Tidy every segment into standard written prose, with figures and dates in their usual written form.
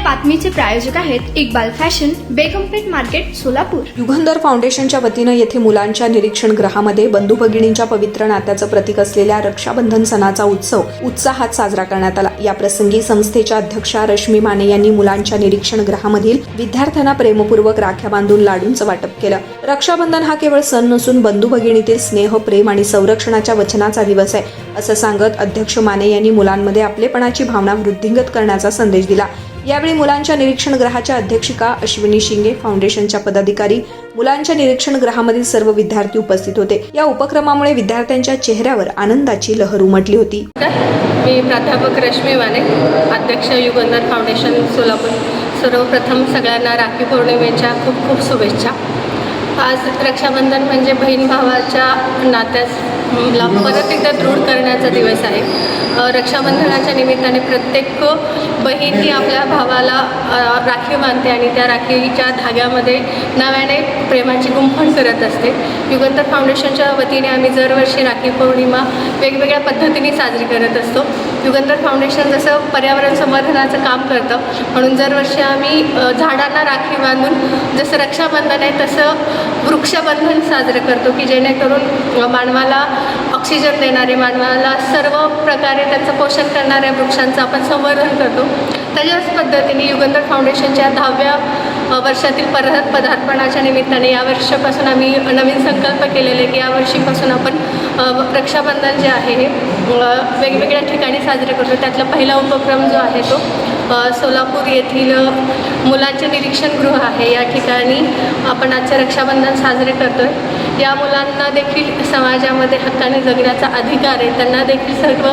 बातमीचे प्रायोजक आहेत Iqbal fashion, बेगमपेठ market, Solapur. Yugandhar फाउंडेशनच्या वतीनं येथे मुलांच्या निरीक्षण गृहामध्ये बंधू भगिनींच्या पवित्र नात्याचं प्रतीक असलेल्या रक्षाबंधन सणाचा उत्सव उत्साहात साजरा करण्यात आला। या प्रसंगी संस्थेच्या अध्यक्षा रश्मी माने यांनी मुलांच्या निरीक्षण गृहामधील विद्यार्थ्यांना प्रेमपूर्वक राख्या बांधून लाडूंचं वाटप केलं। रक्षाबंधन हा केवळ सण नसून बंधू भगिनीतील स्नेह, प्रेम आणि संरक्षणाच्या वचनाचा दिवस आहे, असं सांगत अध्यक्ष माने यांनी मुलांमध्ये आपलेपणाची भावना वृद्धिंगत करण्याचा संदेश दिला। यावेळी मुलांच्या निरीक्षण गृहाच्या अध्यक्षिका अश्विनी शिंगे, फाउंडेशनच्या पदाधिकारी, मुलांच्या निरीक्षण गृहामधील सर्व विद्यार्थी उपस्थित होते। या उपक्रमामुळे विद्यार्थ्यांच्या चेहऱ्यावर आनंदाची लहर उमटली होती। मी प्राध्यापक रश्मी माने, अध्यक्ष युगंधर फाउंडेशन सोलापूर। सर्वप्रथम सगळ्यांना राखी पौर्णिमेच्या खूप खूप शुभेच्छा। आज रक्षाबंधन म्हणजे बहीण भावाच्या नात्याला परत एकदा दृढ करण्याचा दिवस आहे। रक्षाबंधनाच्या निमित्ताने प्रत्येक बहीण ही आपल्या भावाला राखी बांधते आणि त्या राखीच्या धाग्यामध्ये नव्याने प्रेमाची गुंफण करत असते। युगंधर फाउंडेशनच्या वतीने आम्ही दरवर्षी राखी पौर्णिमा वेगवेगळ्या पद्धतीने साजरी करत असतो। युगंधर फाउंडेशन जसं पर्यावरण संवर्धनाचं काम करतं, म्हणून दरवर्षी आम्ही झाडांना राखी बांधून जसं रक्षाबंधन आहे तसं वृक्षबंधन साजरं करतो, की जेणेकरून मानवाला ऑक्सिजन देणारे, मानवाला सर्व प्रकारे त्याचं पोषण करणाऱ्या वृक्षांचं आपण संवर्धन करतो। त्याच्याच पद्धतीने युगंधर फाउंडेशनच्या 10व्या वर्षातील पदार्पणाच्या निमित्ताने या वर्षापासून आम्ही नवीन संकल्प केलेले, की या वर्षीपासून आपण रक्षाबंधन जे आहे हे वेगवेगळ्या ठिकाणी साजरे करतो। त्यातला पहिला उपक्रम जो आहे तो सोलापूर येथील मुलांचे निरीक्षण गृह आहे। या ठिकाणी आपण आजचे रक्षाबंधन साजरे करतो आहे। या मुलांना देखील समाजामध्ये हक्काने जगण्याचा अधिकार आहे, त्यांना देखील सर्व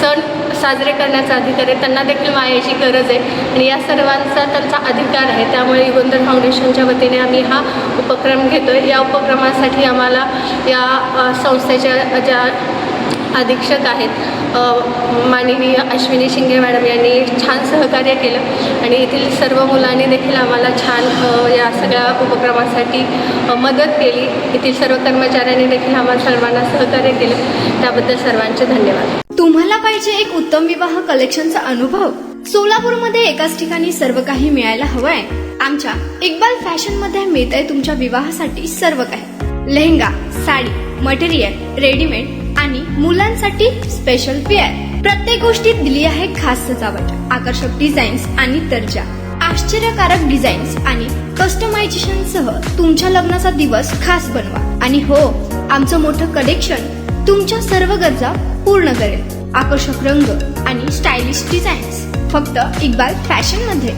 सण साजरे करण्याचा अधिकार आहे, त्यांना देखील मायेची गरज आहे आणि या सर्वांचा त्यांचा अधिकार आहे। त्यामुळे युगंधर फाउंडेशनच्या वतीने आम्ही हा उपक्रम घेतो आहे। या उपक्रमासाठी आम्हाला या संस्थेच्या ज्या अधीक्षक आहेत माननीय अश्विनी शिंगे मॅडम यांनी छान सहकार्य केलं आणि येथील सर्व मुलांनी देखील आम्हाला छान या सगळ्या उपक्रमासाठी मदत केली। येथील सर्व कर्मचाऱ्यांनी देखील आम्हाला सर्वांना सहकार्य केलं, त्याबद्दल सर्वांचे धन्यवाद। तुम्हाला पाहिजे एक उत्तम विवाह कलेक्शनचा अनुभव? सोलापूरमध्ये एकाच ठिकाणी सर्व काही मिळायला हवंय? आमच्या इक्बाल फॅशन मध्ये मिळतंय तुमच्या विवाहासाठी सर्व काही। लेहंगा, साडी, मटेरियल, रेडीमेड आणि मुलांसाठी स्पेशल वेअर। प्रत्येक गोष्टीत दिली आहे खास सजावट, आकर्षक डिझाईन्स आणि दर्जा, आश्चर्यकारक डिझाईन्स आणि कस्टमायझेशन सह तुमच्या लग्नाचा दिवस खास बनवा। आणि हो, आमचं मोठं कलेक्शन तुमच्या सर्व गरजा पूर्ण करेल। आकर्षक रंग आणि स्टायलिश डिझाईन्स फक्त इक्बाल फॅशन मध्ये।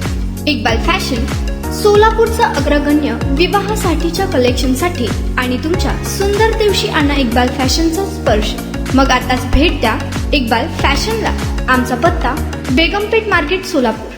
इक्बाल फॅशन सोलापूरचा अग्रगण्य विवाहासाठीच्या कलेक्शनसाठी आणि तुमच्या सुंदर दिवशी आणा इक्बाल फॅशनचा स्पर्श। मग आताच भेट द्या इक्बाल फॅशनला। आमचा पत्ता बेगमपेठ मार्केट, सोलापूर।